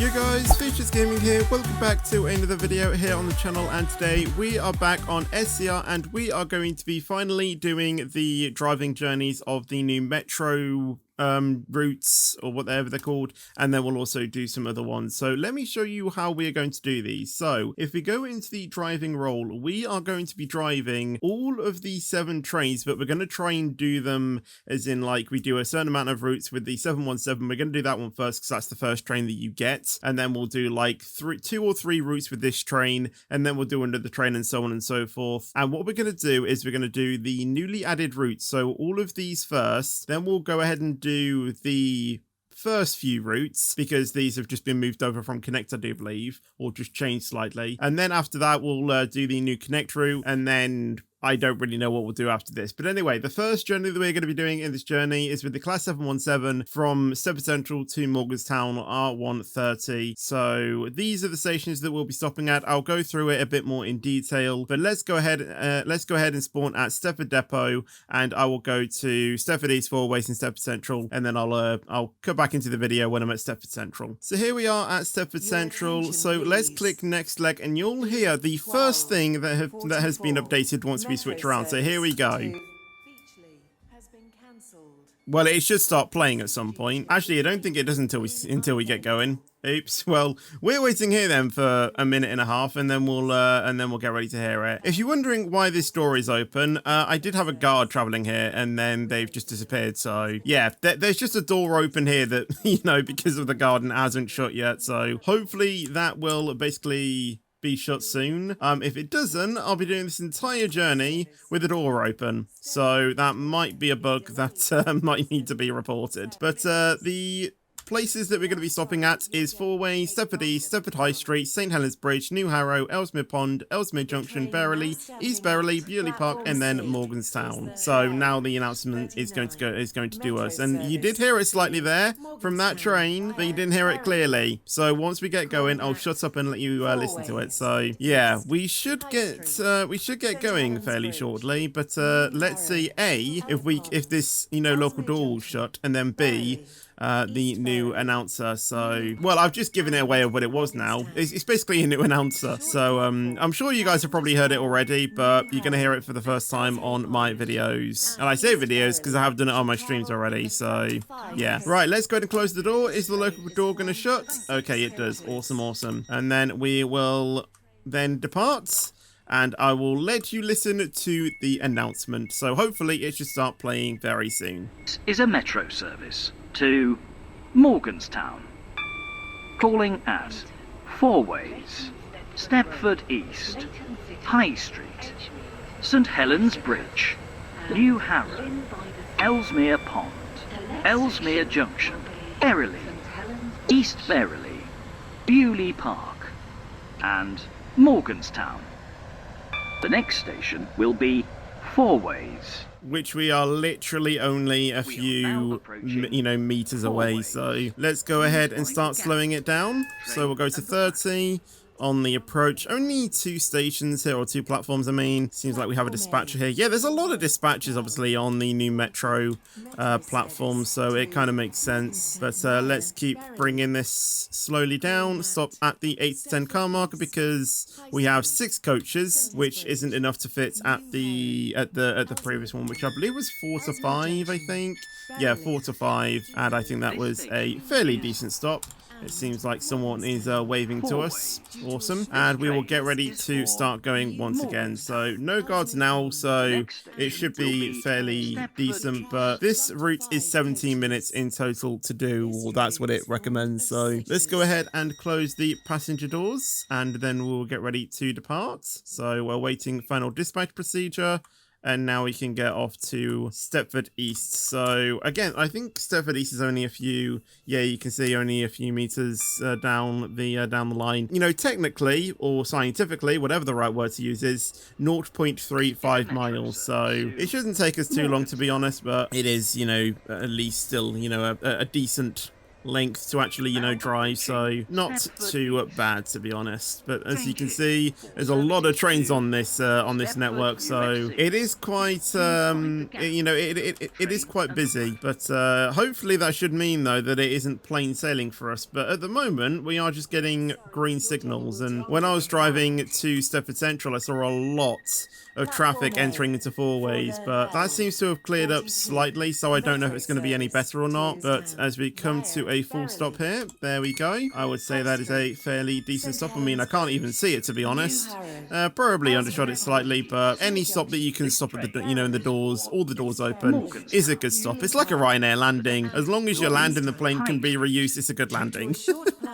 Yo guys, Features Gaming here, welcome back to another video here on the channel, and today we are back on SCR and we are going to be finally doing the driving journeys of the new Metro routes, or whatever they're called, and then we'll also do some other ones. So let me show you how we are going to do these. So if we go into the driving role, we are going to be driving all of the 7 trains, but we're going to try and do them as in, like, we do a certain amount of routes with the 717. We're going to do that one first because that's the first train that you get, and then we'll do like 2 or 3 routes with this train, and then we'll do another train, and so on and so forth. And what we're going to do is we're going to do the newly added routes, so all of these first, then we'll go ahead and do the first few routes because these have just been moved over from Connect, I do believe, or just changed slightly. And then after that, we'll do the new Connect route, and then I don't really know what we'll do after this. But anyway, the first journey that we're going to be doing in this journey is with the Class 717 from Stepford Central to Morganstown R130. So these are the stations that we'll be stopping at. I'll go through it a bit more in detail, but let's go ahead and spawn at Stepford Depot, and I will go to Stepford East, Four Ways, and Stepford Central, and then I'll cut back into the video when I'm at Stepford Central. So here we are at Stepford Central. So let's click next leg, and you'll hear the first thing that has been updated once we switch around. So here we go. Well, it should start playing at some point. Actually, I don't think it does until we get going. Oops. Well, we're waiting here then for a minute and a half, and then we'll get ready to hear it. If you're wondering why this door is open, I did have a guard traveling here, and then they've just disappeared. So yeah, there's just a door open here that, you know, because of the guard, and it hasn't shut yet. So hopefully that will basically be shut soon. If it doesn't, I'll be doing this entire journey with the door open, so that might be a bug that might need to be reported. But the places that we're going to be stopping at is Four Ways, Stepford East, Stepford High Street, St Helens Bridge, New Harrow, Ellesmere Pond, Ellesmere Junction, Berrily, East Berrily, Bewley Park, and then Morganstown. So now the announcement is going to do us, and you did hear it slightly there from that train, but you didn't hear it clearly. So once we get going, I'll shut up and let you listen to it. So yeah, we should get going fairly shortly. But let's see, A, if this, you know, local door will shut, and then B, the new announcer. So, well, I've just given it away of what it was now. It's basically a new announcer. So I'm sure you guys have probably heard it already, but you're going to hear it for the first time on my videos. And I say videos because I have done it on my streams already. So yeah. Right, let's go ahead and close the door. Is the local door going to shut? Okay, it does. Awesome, awesome. And then we will then depart, and I will let you listen to the announcement. So hopefully it should start playing very soon. This is a metro service to Morganstown, calling at Four Ways, Stepford East, High Street, St Helens Bridge, New Harrow, Ellesmere Pond, Ellesmere Junction, Berrily, East Berrily, Bewley Park, and Morganstown. The next station will be Four Ways, which we are literally only a few, meters away. So let's go ahead and start slowing it down. So we'll go to 30 on the approach. Only 2 stations here, or 2 platforms, I mean. Seems like we have a dispatcher here. Yeah, there's a lot of dispatchers, obviously, on the new Metro platform, so it kind of makes sense. But let's keep bringing this slowly down. Stop at the 8 to 10 car marker because we have 6 coaches, which isn't enough to fit at the previous one, which I believe was 4 to 5, I think. Yeah, 4 to 5, and I think that was a fairly decent stop. It seems like someone is waving to us. Awesome. And we will get ready to start going once again. So no guards now, so it should be fairly decent. But this route is 17 minutes in total to do, or that's what it recommends. So let's go ahead and close the passenger doors, and then we'll get ready to depart. So we're waiting final dispatch procedure. And now we can get off to Stepford East. So again, I think Stepford East is only a few, yeah, you can see only a few meters down the line. You know, technically or scientifically, whatever the right word to use is, 0.35 miles. So it shouldn't take us too long, to be honest, but it is, you know, at least still, you know, a decent length to actually, you know, drive, so not too bad, to be honest. But as you can see, there's a lot of trains on this network, so it is quite it is quite busy. But hopefully that should mean, though, that it isn't plain sailing for us. But at the moment, we are just getting green signals, and when I was driving to Stepford Central, I saw a lot of traffic entering into four ways, but that seems to have cleared up slightly, so I don't know if it's going to be any better or not. But as we come to a full stop here, there we go. I would say that is a fairly decent stop. I mean, I can't even see it, to be honest. Probably undershot it slightly, but any stop that you can stop at the, you know, in the doors, all the doors open, is a good stop. It's like a Ryanair landing. As long as your landing the plane can be reused, it's a good landing.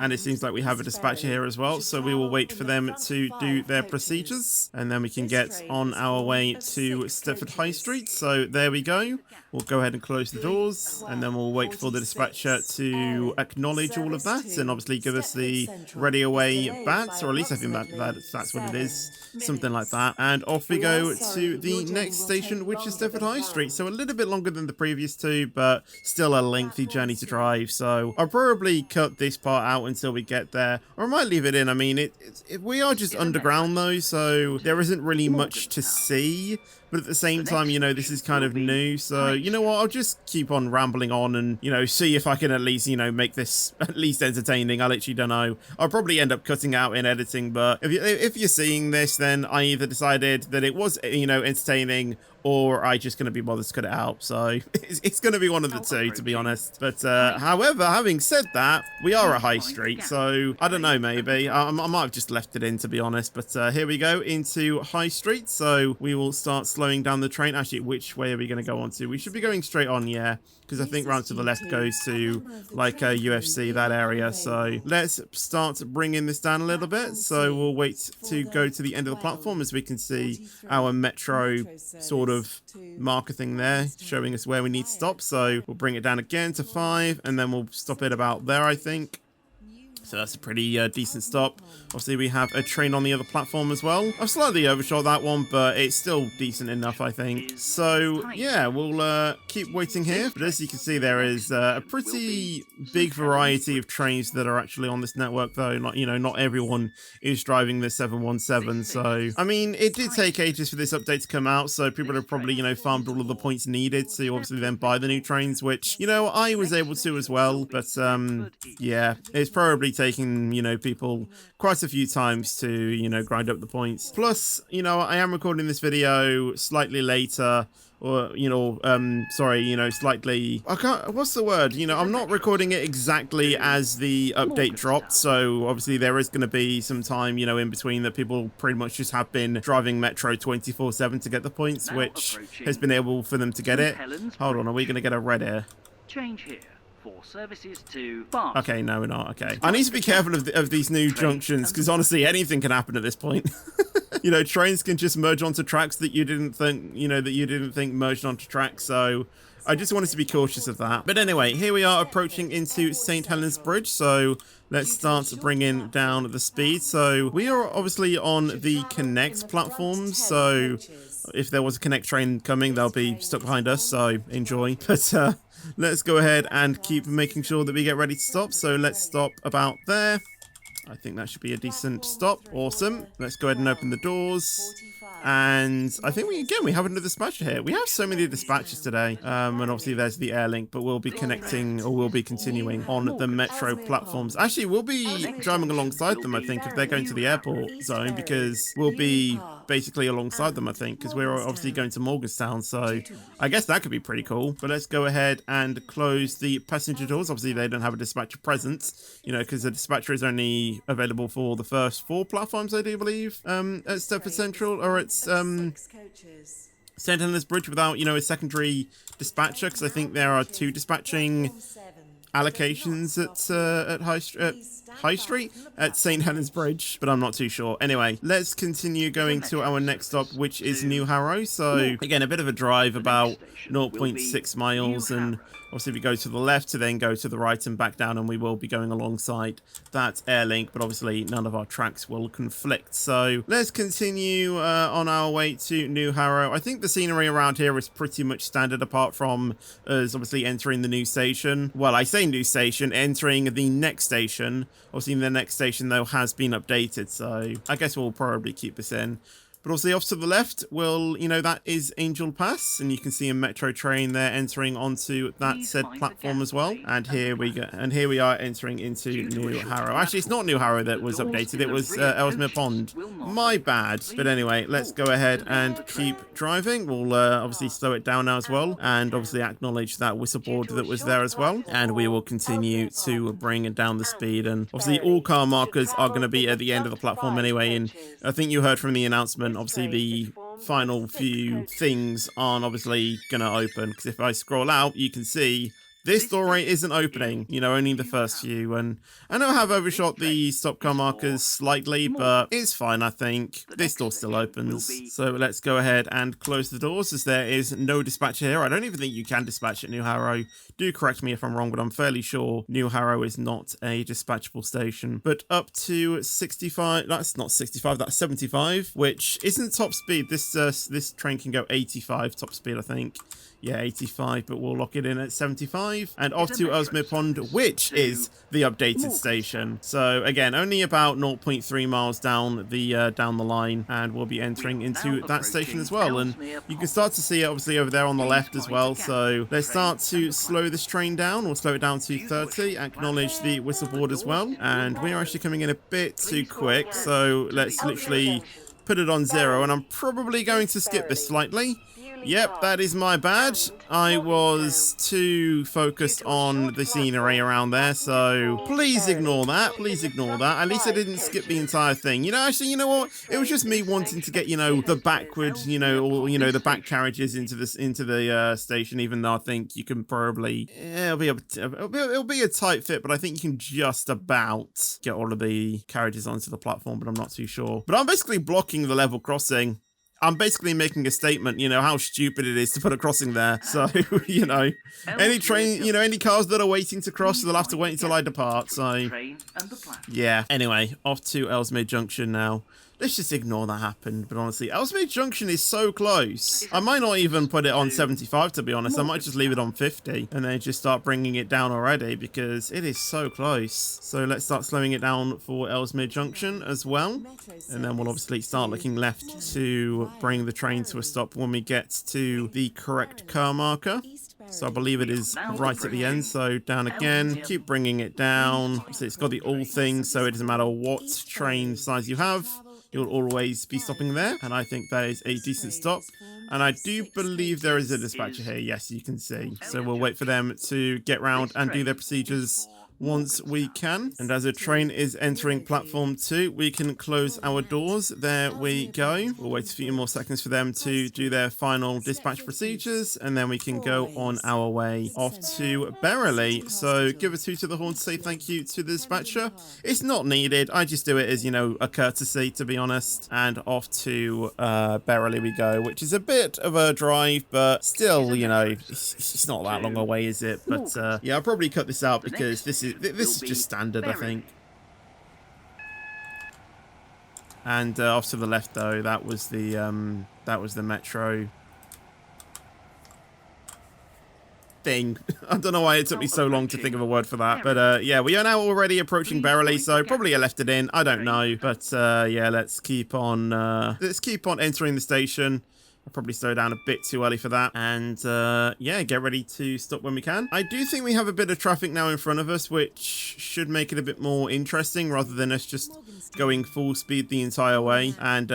And it seems like we have a dispatcher here as well, so we will wait for them to do their procedures, and then we can get on our way to Stepford High Street. So there we go. We'll go ahead and close the doors, and then we'll wait for the dispatcher to acknowledge all of that, and obviously give us the ready away bats, or at least I think that's what it is, something like that. And off we go to the next station, which is Stepford High Street. So a little bit longer than the previous two, but still a lengthy journey to drive. So I'll probably cut this part out until we get there, or I might leave it in. I mean, we are just underground though, so there isn't really much to see. But at the same time, you know, this is kind of new, so you know what, I'll just keep on rambling on and, you know, see if I can at least, you know, make this at least entertaining. I literally don't know. I'll probably end up cutting out in editing, but if you're seeing this, then I either decided that it was, you know, entertaining, or I just going to be bothered to cut it out. So it's going to be one of the two, to be honest. But however, having said that, we are a high street, so I don't know, maybe I might have just left it in, to be honest. But here we go into High Street, so we will start slowing down the train. Actually, which way are we going to go on to? We should be going straight on, yeah, because I think round to the left goes to like UFC, that area. So let's start bringing this down a little bit. So we'll wait to go to the end of the platform, as we can see our metro sort of marker thing there showing us where we need to stop. So we'll bring it down again to 5, and then we'll stop it about there, I think. So that's a pretty decent stop. Obviously, we have a train on the other platform as well. I've slightly overshot that one, but it's still decent enough, I think. So, yeah, we'll keep waiting here. But as you can see, there is a pretty big variety of trains that are actually on this network, though. Not, you know, not everyone is driving the 717. So, I mean, it did take ages for this update to come out, so people have probably, you know, farmed all of the points needed to obviously then buy the new trains, which, you know, I was able to as well. But, yeah, it's probably taking, you know, people quite a few times to, you know, grind up the points. Plus, you know, I am recording this video slightly later, or, you know, sorry, you know, slightly, what's the word? You know, I'm not recording it exactly as the update dropped, so obviously there is going to be some time, you know, in between that people pretty much just have been driving Metro 24/7 to get the points, which has been able for them to get it. Hold on, are we going to get a red here? Change here. For services to Bath. Okay, no, we're not. Okay, I need to be careful of these new junctions, because honestly, anything can happen at this point. You know, trains can just merge onto tracks that you didn't think, you know, merged onto tracks. So I just wanted to be cautious of that. But anyway, here we are approaching into St. Helens Bridge. So let's start bringing down the speed. So we are obviously on the Connect platform. So if there was a Connect train coming, they'll be stuck behind us. So enjoy. But let's go ahead and keep making sure that we get ready to stop. So let's stop about there. I think that should be a decent stop. Awesome. Let's go ahead and open the doors. And I think we have another dispatcher here. We have so many dispatchers today. And obviously there's the air link, but we'll be connecting, or we'll be continuing on the metro platforms. Actually, we'll be driving alongside them, I think, if they're going to the airport zone, because we'll be basically alongside them, I think, because we're obviously going to Morganstown. So I guess that could be pretty cool. But let's go ahead and close the passenger doors. Obviously, they don't have a dispatcher present, you know, because the dispatcher is only available for the first 4 platforms, I do believe, at Stepford Central, or at St. Helens Bridge, without, you know, a secondary dispatcher, because I think there are 2 dispatching allocations at High Street at St. Helens Bridge, but I'm not too sure. Anyway, let's continue going to our next stop, which is New Harrow. So again, a bit of a drive, about 0.6 miles, and obviously we go to the left to then go to the right and back down, and we will be going alongside that air link, but obviously none of our tracks will conflict. So let's continue on our way to New Harrow. I think the scenery around here is pretty much standard, apart from us obviously entering the new station. Well, I say a new station entering the next station. Obviously, the next station, though, has been updated, so I guess we'll probably keep this in. But also off to the left, well, you know, that is Angel Pass, and you can see a metro train there entering onto that said platform as well. And here we go, and here we are entering into New Harrow. Actually, it's not New Harrow that was updated, it was Ellesmere Pond. My bad. But anyway, let's go ahead and keep driving. We'll obviously slow it down now as well, and obviously acknowledge that whistle board that was there as well. And we will continue to bring it down the speed. And obviously all car markers are going to be at the end of the platform anyway. And I think you heard from the announcement, obviously the final few things aren't obviously going to open, because if I scroll out, you can see this doorway isn't opening, you know, only the first few. And I know I have overshot the stop car markers slightly, but it's fine, I think. This door still opens. So let's go ahead and close the doors, as there is no dispatcher here. I don't even think you can dispatch at New Harrow. Do correct me if I'm wrong, but I'm fairly sure New Harrow is not a dispatchable station. But up to 65, that's not 65, that's 75, which isn't top speed. This train can go 85 top speed, I think. Yeah, 85, but we'll lock it in at 75. And off to Ellesmere Pond, which is the updated station. So again, only about 0.3 miles down the line, and we'll be entering into that station as well. And you can start to see it obviously over there on the left as well. So let's start to slow this train down. We'll slow it down to 30, acknowledge the whistle board as well. And we are actually coming in a bit too quick, so let's literally put it on 0, and I'm probably going to skip this slightly. Yep, that is my bad. I was too focused on the scenery around there, so please ignore that. Please ignore that. At least I didn't skip the entire thing. You know, actually, you know what? It was just me wanting to get, you know, the backward, you know, or, you know, the back carriages into the station, even though I think you can probably, it'll be a tight fit, but I think you can just about get all of the carriages onto the platform, but I'm not too sure. But I'm basically blocking the level crossing. I'm basically making a statement, you know, how stupid it is to put a crossing there. So, you know, any train, you know, any cars that are waiting to cross, they'll have to wait until I depart. So, yeah. Anyway, off to Ellesmere Junction now. Let's just ignore that happened, but honestly, Ellesmere Junction is so close. I might not even put it on 75, to be honest. I might just leave it on 50 and then just start bringing it down already, because it is so close. So let's start slowing it down for Ellesmere Junction as well. And then we'll obviously start looking left to bring the train to a stop when we get to the correct car marker. So I believe it is right at the end, so down again, keep bringing it down. So it's got the all thing, so it doesn't matter what train size you have, you'll always be stopping there, and I think that is a decent stop. And I do believe there is a dispatcher here, yes, you can see. So we'll wait for them to get round and do their procedures once we can. And as a train is entering platform 2, we can close our doors. There we go. We'll wait a few more seconds for them to do their final dispatch procedures, and then we can go on our way off to Berrily. So give a toot to the horn to say thank you to the dispatcher. It's not needed. I just do it as, you know, a courtesy, to be honest. And off to Berrily we go, which is a bit of a drive, but still, you know, it's not that long away, is it? But yeah, I'll probably cut this out because this is just standard, I think. And off to the left, though, that was the metro thing. I don't know why it took me so long to think of a word for that, but yeah, we are now already approaching Berrily, so probably I left it in. I don't know, but yeah, let's keep on entering the station. I'll probably slow down a bit too early for that. And yeah, get ready to stop when we can. I do think we have a bit of traffic now in front of us, which should make it a bit more interesting rather than us just going full speed the entire way and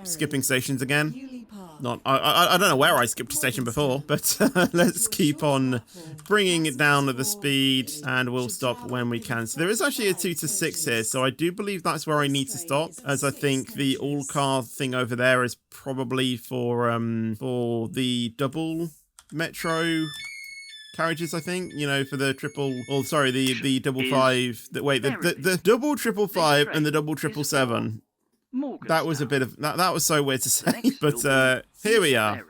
skipping stations again. I don't know where I skipped a station before, but let's keep on bringing it down at the speed, and we'll stop when we can. So there is actually a 2 to 6 here, so I do believe that's where I need to stop, as I think the all car thing over there is probably for the double metro carriages, I think, you know, for the triple, or sorry, the double five, the double 555 and the double 777. That was a bit of that was so weird to say, but here we are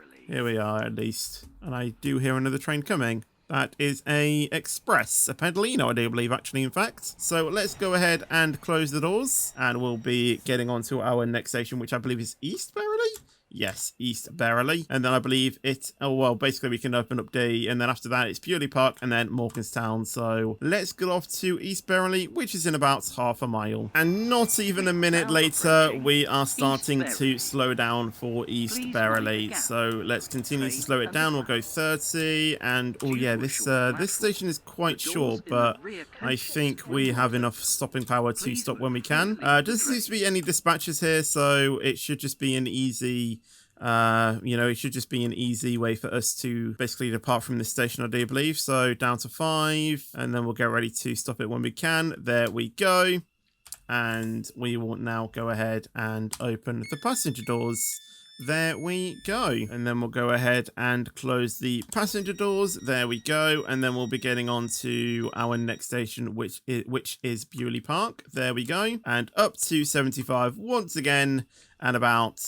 at least, and I do hear another train coming. That is a express, a Pedalino, I do believe, actually, in fact. So let's go ahead and close the doors, and we'll be getting on to our next station, which I believe is East Berrily. Yes, East Berrily. And then I believe basically we can open up D, and then after that it's Bewley Park and then Morganstown. So let's get off to East Berrily, which is in about half a mile. And not even a minute later, we are starting to slow down for East Berrily. So let's continue to slow it down. We'll go 30, and oh yeah, this station is quite short, but I think we have enough stopping power to stop when we can. Doesn't seem to be any dispatches here, so it should just be an easy it should just be an easy way for us to basically depart from this station, I do believe. So down to 5, and then we'll get ready to stop it when we can. There we go. And we will now go ahead and open the passenger doors. There we go. And then we'll go ahead and close the passenger doors. There we go. And then we'll be getting on to our next station, which is Bewley Park. There we go. And up to 75 once again. And about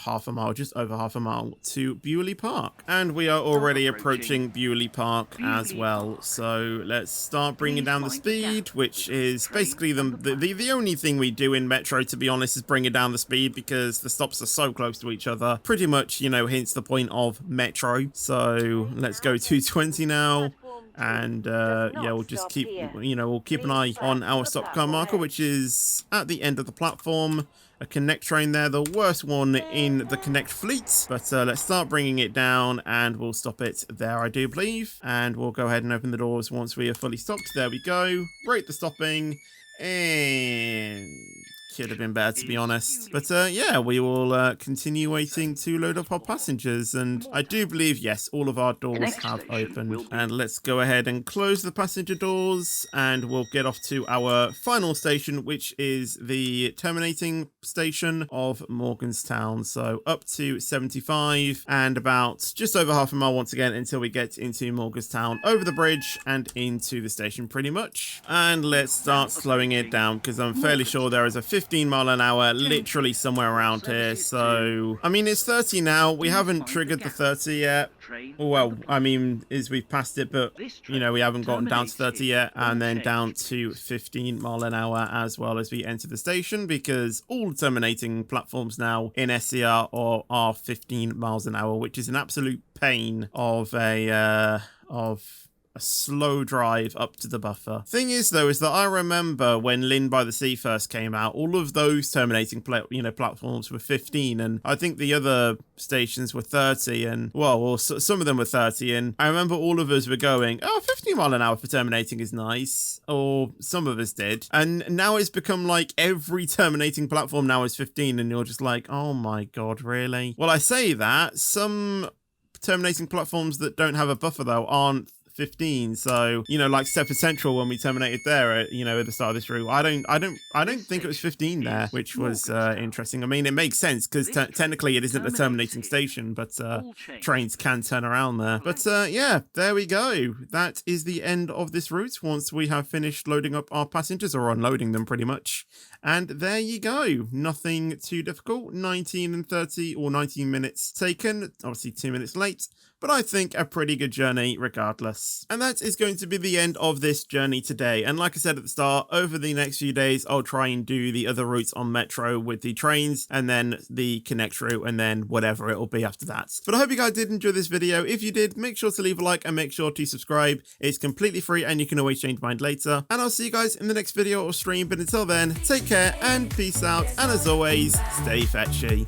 half a mile, just over half a mile to Bewley Park. And we are already approaching Bewley Park as well. So let's start bringing down the speed, which is basically the only thing we do in Metro, to be honest, is bring it down the speed, because the stops are so close to each other. Pretty much, hence the point of Metro. So let's go 220 now. And we'll just keep an eye on our stop car marker, which is at the end of the platform. A Connect train there, the worst one in the Connect fleet. But let's start bringing it down, and we'll stop it there, I do believe. And we'll go ahead and open the doors once we are fully stopped. There we go. Rate the stopping. And could have been better, to be honest. But yeah, we will continue waiting to load up our passengers. And I do believe, yes, all of our doors have opened. And let's go ahead and close the passenger doors, and we'll get off to our final station, which is the terminating station of Morganstown. So up to 75 and about just over half a mile once again until we get into Morganstown, over the bridge and into the station pretty much. And let's start slowing it down, because I'm fairly sure there is a 15 mile an hour literally somewhere around here. So I mean, it's 30 now. We haven't triggered the 30 yet. Well, I mean, we've passed it, but we haven't gotten down to 30 yet. And then down to 15 mile an hour as well as we enter the station, because all terminating platforms now in SCR are 15 miles an hour, which is an absolute pain of a slow drive up to the buffer. Thing is, though, is that I remember when Lynn by the Sea first came out, all of those terminating platforms were 15, and I think the other stations were 30, and some of them were 30, and I remember all of us were going, 50 mile an hour for terminating is nice, or some of us did, and now it's become like every terminating platform now is 15, and you're just like, oh my god, really? Well, I say that, some terminating platforms that don't have a buffer, though, aren't 15. So like Stepford Central, when we terminated there at the start of this route, I don't think it was 15 there, which was interesting. I mean, it makes sense, because technically it isn't a terminating station, but trains can turn around there. But yeah, there we go. That is the end of this route once we have finished loading up our passengers, or unloading them pretty much. And there you go. Nothing too difficult. 19 and 30, or 19 minutes taken, obviously 2 minutes late, but I think a pretty good journey regardless. And that is going to be the end of this journey today. And like I said at the start, over the next few days, I'll try and do the other routes on Metro with the trains, and then the Connect route, and then whatever it will be after that. But I hope you guys did enjoy this video. If you did, make sure to leave a like and make sure to subscribe. It's completely free, and you can always change your mind later. And I'll see you guys in the next video or stream. But until then, take care and peace out. And as always, stay fetchy.